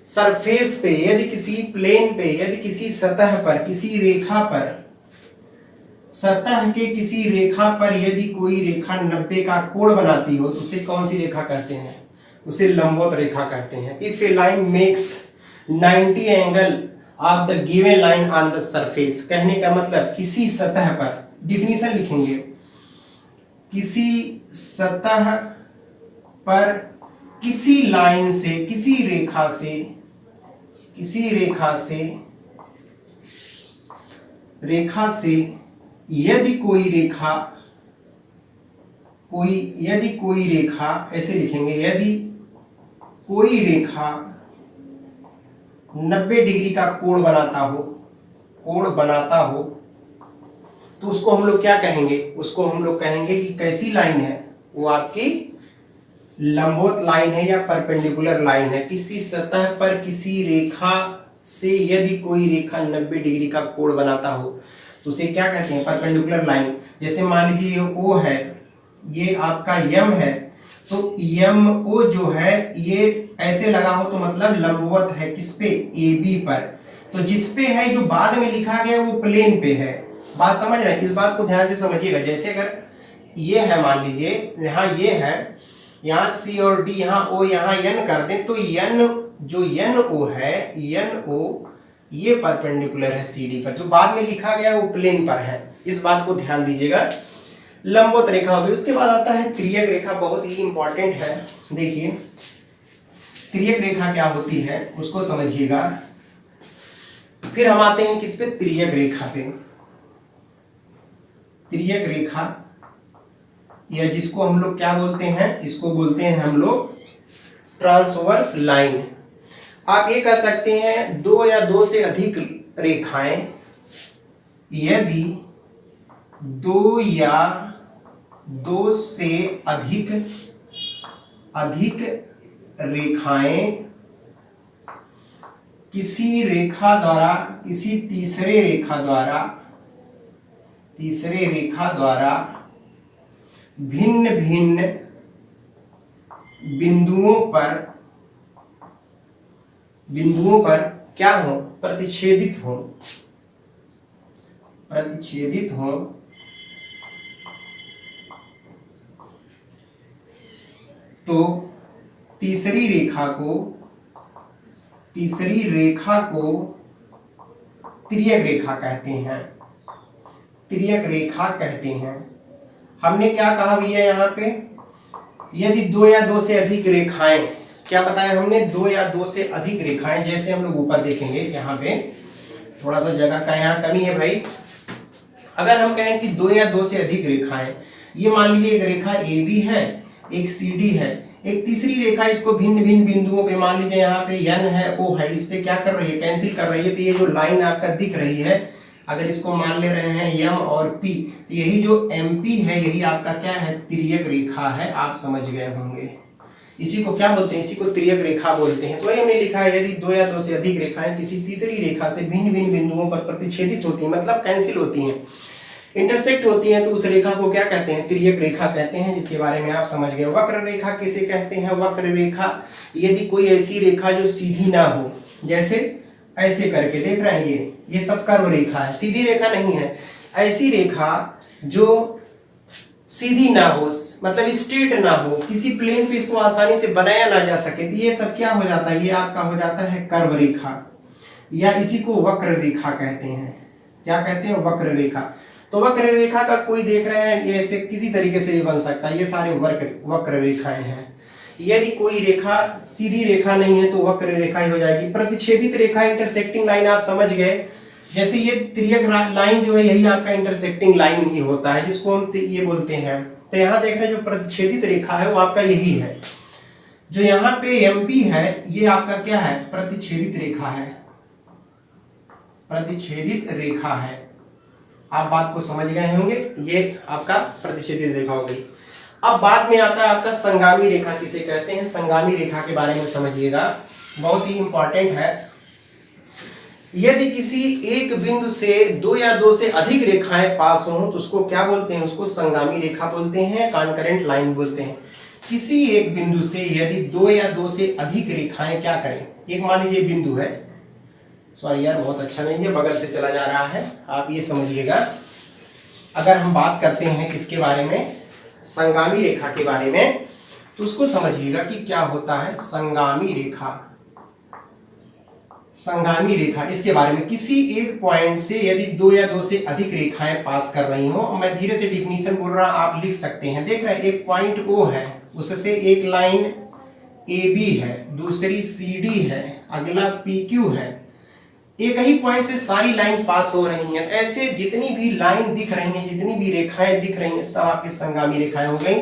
सरफेस पे, यदि किसी प्लेन पे, यदि किसी सतह पर, किसी रेखा पर, सतह के किसी रेखा पर यदि कोई रेखा 90 का कोण बनाती हो, तो उसे कौन सी रेखा कहते हैं, उसे लंबवत रेखा कहते हैं। If A line makes 90 angle of the given line on the surface, कहने का मतलब किसी सतह पर, डिफिनीशन लिखेंगे, किसी सतह पर किसी लाइन से, किसी रेखा से, किसी रेखा से, रेखा से यदि कोई रेखा, यदि कोई रेखा, ऐसे लिखेंगे, यदि कोई रेखा 90 डिग्री का कोण बनाता हो, कोण बनाता हो, तो उसको हम लोग क्या कहेंगे, उसको हम लोग कहेंगे कि कैसी लाइन है, वो आपकी लंबवत लाइन है या परपेंडिकुलर लाइन है। किसी सतह पर किसी रेखा से यदि कोई रेखा 90 डिग्री का कोण बनाता हो, तो उसे क्या कहते हैं, परपेंडिकुलर लाइन। जैसे मान लीजिए ये ओ है, ये आपका यम है, तो यम ओ जो है ये ऐसे लगा हो तो मतलब लंबवत है किस पे, ए बी पर। तो जिस पे है जो बाद में लिखा गया वो प्लेन पे है। बात समझ रहे हैं, इस बात को ध्यान से समझिएगा। जैसे अगर ये है, मान लीजिए यहाँ ये है, यहाँ सी और डी, यहाँ ओ, यहाँ एन कर दें, तो एन जो एन ओ है, एन ओ ये परपेंडिकुलर है सी डी पर, जो बाद में लिखा गया वो प्लेन पर है। इस बात को ध्यान दीजिएगा। लंबवत रेखा होगी। उसके बाद आता है तिर्यक रेखा, बहुत ही इंपॉर्टेंट है। देखिए तिर्यक रेखा क्या होती है उसको समझिएगा। फिर हम आते हैं किस पे, तिर्यक रेखा पे। तिर्यक रेखा या जिसको हम लोग क्या बोलते हैं, इसको बोलते हैं हम लोग ट्रांसवर्स लाइन। आप ये कह सकते हैं दो या दो से अधिक रेखाएं, यदि दो या दो से अधिक रेखाएं किसी रेखा द्वारा, किसी तीसरे रेखा द्वारा भिन्न भिन्न बिंदुओं पर क्या हो, प्रतिच्छेदित हो, तो तीसरी रेखा को तिर्यक रेखा कहते हैं। तिर्यक रेखा कहते हैं। हमने क्या कहा भैया यहाँ पे, यदि दो या दो से अधिक रेखाएं, क्या बताया हमने, दो या दो से अधिक रेखाएं। जैसे हम लोग ऊपर देखेंगे, यहाँ पे थोड़ा सा जगह का यहाँ कमी है भाई। अगर हम कहें कि दो या दो से अधिक रेखाएं, ये मान लीजिए एक रेखा ए बी है, एक सी डी है, एक तीसरी रेखा, इसको भिन्न भिन्न बिंदुओं पे, मान लीजिए यहाँ पे एन है, ओ है, इस पे क्या कर रही है, कैंसिल कर रही है। तो ये जो लाइन आपका दिख रही है, अगर इसको मान ले रहे हैं एम और पी, तो यही जो एम पी है यही आपका क्या है, तिर्यक रेखा है। आप समझ गए होंगे। इसी को क्या बोलते हैं, इसी को तिर्यक रेखा बोलते हैं। तो ये हमने लिखा है, यदि दो या दो से अधिक रेखाएं किसी तीसरी रेखा से भिन्न भिन्न बिंदुओं पर प्रतिच्छेदित होती हैं, मतलब कैंसिल होती हैं, इंटरसेक्ट होती हैं, तो उस रेखा को क्या कहते हैं, तिर्यक रेखा कहते हैं, जिसके बारे में आप समझ गए। वक्र रेखा किसे कहते हैं, वक्र रेखा यदि कोई ऐसी रेखा जो सीधी ना हो, जैसे ऐसे करके देख रहे हैं, ये सब कर्व रेखा है, सीधी रेखा नहीं है। ऐसी रेखा जो सीधी ना हो, मतलब स्ट्रेट ना हो, किसी प्लेन पे इसको आसानी से बनाया ना जा सके, तो ये सब क्या हो जाता है, ये आपका हो जाता है कर्व रेखा, या इसी को वक्र रेखा कहते हैं। क्या कहते हैं? वक्र रेखा। तो वक्र रेखा का कोई देख रहे हैं, ये ऐसे किसी तरीके से भी बन सकता है, ये सारे वक्र रेखाएं हैं। यदि कोई रेखा सीधी रेखा नहीं है तो वक्र रेखा ही हो जाएगी। प्रतिच्छेदित रेखा, इंटरसेक्टिंग लाइन, आप समझ गए। जैसे ये तिर्यक लाइन जो है, यही आपका इंटरसेक्टिंग लाइन ही होता है, जिसको हम ये बोलते हैं। तो यहाँ देख रहे हैं जो प्रतिच्छेदित रेखा है वो आपका यही है। जो यहाँ पे एमपी है ये आपका क्या है? प्रतिच्छेदित रेखा है, प्रतिच्छेदित रेखा है। आप बात को समझ गए होंगे, ये आपका प्रतिच्छेदित रेखा हो गई। अब बाद में आता है आपका संगामी रेखा, किसे कहते हैं? संगामी रेखा के बारे में समझिएगा, बहुत ही इंपॉर्टेंट है। यदि किसी एक बिंदु से दो या दो से अधिक रेखाएं पास हों तो उसको क्या बोलते हैं? उसको संगामी रेखा बोलते हैं, कॉन्करेंट लाइन बोलते हैं। किसी एक बिंदु से यदि दो या दो से अधिक रेखाएं क्या करें, एक मान लीजिए बिंदु है, सॉरी यार बहुत अच्छा नहीं है, बगल से चला जा रहा है, आप ये समझिएगा। अगर हम बात करते हैं किसके बारे में? संगामी रेखा के बारे में, तो उसको समझिएगा कि क्या होता है संगामी रेखा। संगामी रेखा, इसके बारे में, किसी एक पॉइंट से यदि दो या दो से अधिक रेखाएं पास कर रही हो, मैं धीरे से डिफिनीशन बोल रहा, आप लिख सकते हैं। देख रहे हैं, एक पॉइंट O है, उससे एक लाइन AB है, दूसरी CD है, अगला PQ है। एक ही पॉइंट से सारी लाइन पास हो रही हैं। ऐसे जितनी भी लाइन दिख रही हैं, जितनी भी रेखाएं दिख रही हैं, सब आपकी संगामी रेखाएं हो गई।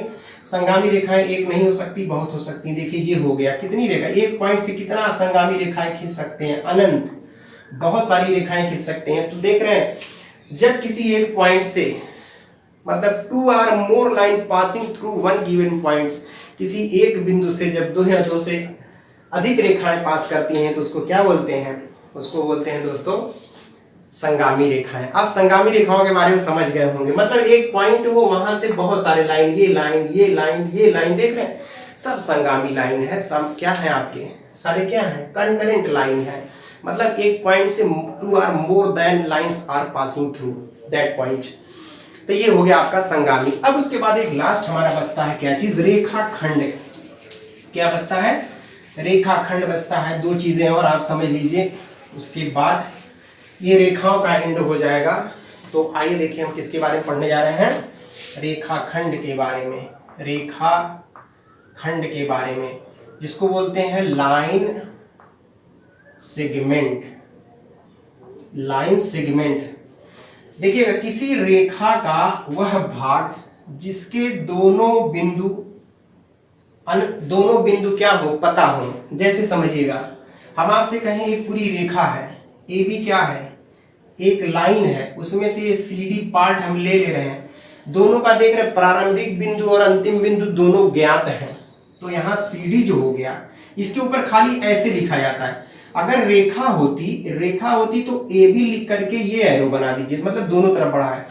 संगामी रेखाएं एक नहीं हो सकती, बहुत हो सकती। देखिए ये हो गया, कितनी रेखा, एक पॉइंट से कितना संगामी रेखाएं खींच सकते हैं? अनंत, बहुत सारी रेखाएं खींच सकते हैं। तो देख रहे हैं, जब किसी एक पॉइंट से, मतलब 2 or more line passing through one given points, किसी एक बिंदु से जब दो या दो से अधिक रेखाएं पास करती हैं तो उसको क्या बोलते हैं? उसको बोलते हैं दोस्तों संगामी रेखाएं। आप संगामी रेखाओं के बारे में समझ गए होंगे, मतलब एक पॉइंट हो, वहां से बहुत सारे लाइन, ये लाइन, ये लाइन, ये लाइन, देख रहे हैं, सब संगामी लाइन है। सब क्या है आपके? सारे क्या है? कॉन्करेंट लाइन है। मतलब एक पॉइंट से 2 or more than lines are passing through that point. तो ये हो गया आपका संगामी। अब उसके बाद एक लास्ट हमारा बचता है क्या चीज? रेखाखंड। क्या बचता है? रेखाखंड बचता है। दो चीजें और आप समझ लीजिए, उसके बाद ये रेखाओं का एंड हो जाएगा। तो आइए देखिए हम किसके बारे में पढ़ने जा रहे हैं? रेखाखंड के बारे में। रेखाखंड के बारे में, जिसको बोलते हैं लाइन सेगमेंट। Line segment. देखिएगा, किसी रेखा का वह भाग जिसके दोनों बिंदु क्या हो? पता हो। जैसे समझिएगा, हम आपसे कहें एक पूरी रेखा है, AB क्या है? एक लाइन है, उसमें से ये CD पार्ट हम ले रहे हैं, दोनों का देख रहे हैं प्रारंभिक बिंदु और अंतिम बिंदु दोनों ज्ञात हैं। तो यहाँ CD जो हो गया, इसके ऊपर खाली ऐसे लिखा जाता है। अगर रेखा होती तो AB लिख करके ये एरो बना दीजिए, मतलब दोनों तरफ बढ़ा है।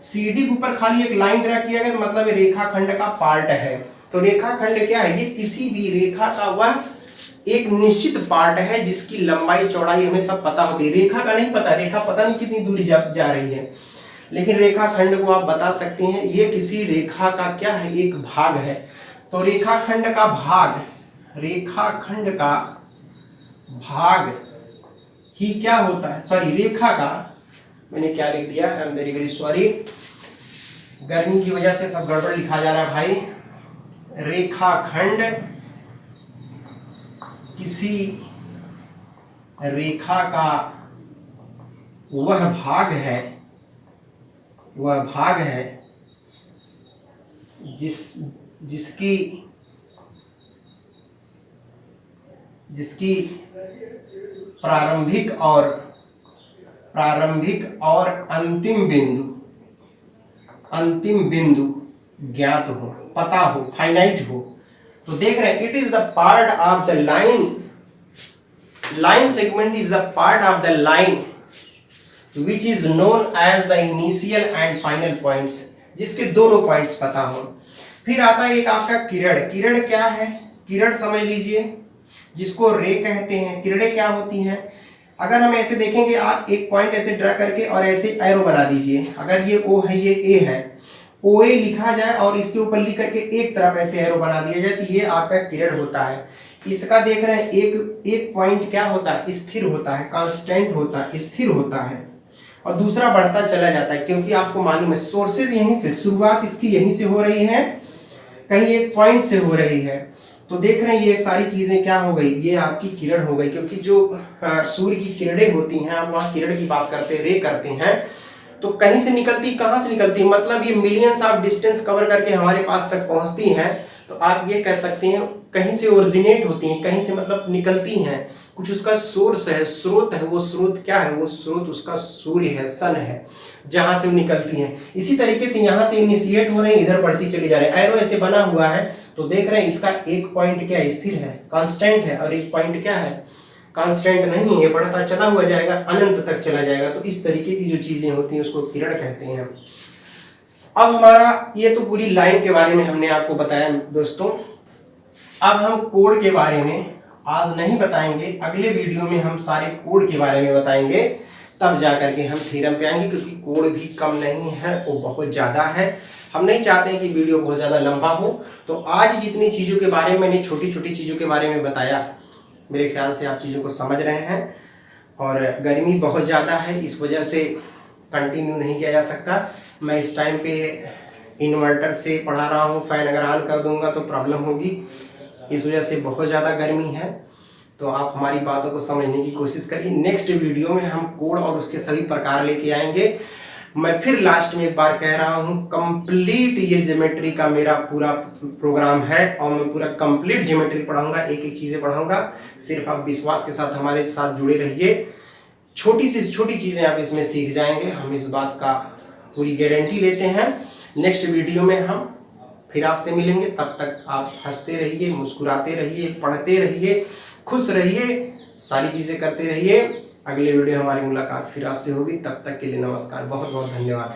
CD के ऊपर खाली एक लाइन ड्रा किया गया, मतलब रेखाखंड का पार्ट है। तो रेखाखंड क्या है? ये किसी भी रेखा का वह एक निश्चित पार्ट है जिसकी लंबाई चौड़ाई हमें सब पता होती है। रेखा का नहीं पता, रेखा पता नहीं कितनी दूरी जा रही है, लेकिन रेखाखंड को आप बता सकते हैं। ये किसी रेखा का क्या है? एक भाग है। तो रेखाखंड का भाग ही क्या होता है? सॉरी, रेखा का, मैंने क्या लिख दिया, I am very very sorry, गर्मी की वजह से सब गड़बड़ लिखा जा रहा है भाई। रेखाखंड किसी रेखा का वह भाग है जिसकी प्रारंभिक और अंतिम बिंदु ज्ञात हो, पता हो, फाइनाइट हो। तो देख रहे हैं, it is the part of the line segment is the part of the line which is known as the initial and final points, जिसके दोनों पॉइंट्स पता हो। फिर आता है एक आपका किरण क्या है? किरण समझ लीजिए, जिसको रे कहते हैं। किरणें क्या होती हैं? अगर हम ऐसे देखेंगे, आप एक पॉइंट ऐसे ड्रा करके और ऐसे एरो बना दीजिए। अगर ये O है, ये A है, OA लिखा जाए और इसके ऊपर लिख करके एक तरफ ऐसे एरो बना दिया जाए तो ये आपका किरण होता है। इसका देख रहे हैं एक पॉइंट क्या होता है, स्थिर होता है, कांस्टेंट होता है, स्थिर होता है, और दूसरा बढ़ता चला जाता है, क्योंकि आपको मालूम है सोर्सेज यहीं से, शुरुआत इसकी यहीं से हो रही है, कहीं एक पॉइंट से हो रही है। तो देख रहे हैं ये सारी चीजें क्या हो गई, ये आपकी किरण हो गई, क्योंकि जो सूर्य की किरणें होती हैं, आप वहां किरण की बात करते हैं, रे करते हैं, तो कहीं से निकलती, कहां से निकलती, मतलब ये मिलियंस ऑफ डिस्टेंस कवर करके हमारे पास तक पहुंचती हैं। तो आप ये कह सकते हैं कहीं से ओरिजिनेट होती हैं, कहीं से मतलब निकलती हैं, कुछ उसका सोर्स है, स्रोत है। वो स्रोत क्या है, वो स्रोत उसका सूर्य है, सन है, जहां से निकलती हैं। इसी तरीके से यहाँ से इनिशिएट हो रहे हैं, इधर बढ़ती चली जा रही है, एरो ऐसे बना हुआ है। तो देख रहे हैं इसका एक पॉइंट क्या स्थिर है, कांस्टेंट है, और एक पॉइंट क्या है, कांस्टेंट नहीं है, बढ़ता चला हुआ जाएगा, अनंत तक चला जाएगा। तो इस तरीके की जो चीजें होती हैं उसको किरण कहते हैं। अब हमारा ये तो पूरी लाइन के बारे में हमने आपको बताया दोस्तों। अब हम कोड के बारे में आज नहीं बताएंगे, अगले वीडियो में हम सारे कोड के बारे में बताएंगे, तब जाकर के हम थ्योरम पे आएंगे, क्योंकि कोड भी कम नहीं है, वो बहुत ज़्यादा है। हम नहीं चाहते हैं कि वीडियो बहुत ज़्यादा लंबा हो। तो आज जितनी चीज़ों के बारे में मैंने छोटी छोटी चीज़ों के बारे में बताया, मेरे ख्याल से आप चीज़ों को समझ रहे हैं। और गर्मी बहुत ज़्यादा है, इस वजह से कंटिन्यू नहीं किया जा सकता। मैं इस टाइम पे इन्वर्टर से पढ़ा रहा हूँ, फैन अगर ऑन कर दूंगा तो प्रॉब्लम होगी, इस वजह से बहुत ज़्यादा गर्मी है। तो आप हमारी बातों को समझने की कोशिश करिए। नेक्स्ट वीडियो में हम कोड और उसके सभी प्रकार लेके आएंगे। मैं फिर लास्ट में एक बार कह रहा हूँ, कंप्लीट ये ज्योमेट्री का मेरा पूरा प्रोग्राम है, और मैं पूरा कंप्लीट ज्योमेट्री पढ़ाऊंगा, एक एक चीज़ें पढ़ाऊंगा। सिर्फ आप विश्वास के साथ हमारे साथ जुड़े रहिए, छोटी सी छोटी चीज़ें आप इसमें सीख जाएंगे, हम इस बात का पूरी गारंटी लेते हैं। नेक्स्ट वीडियो में हम फिर आपसे मिलेंगे, तब तक आप हंसते रहिए, मुस्कुराते रहिए, पढ़ते रहिए, खुश रहिए, सारी चीज़ें करते रहिए। अगले वीडियो हमारी मुलाकात फिर आपसे होगी, तब तक के लिए नमस्कार, बहुत बहुत धन्यवाद।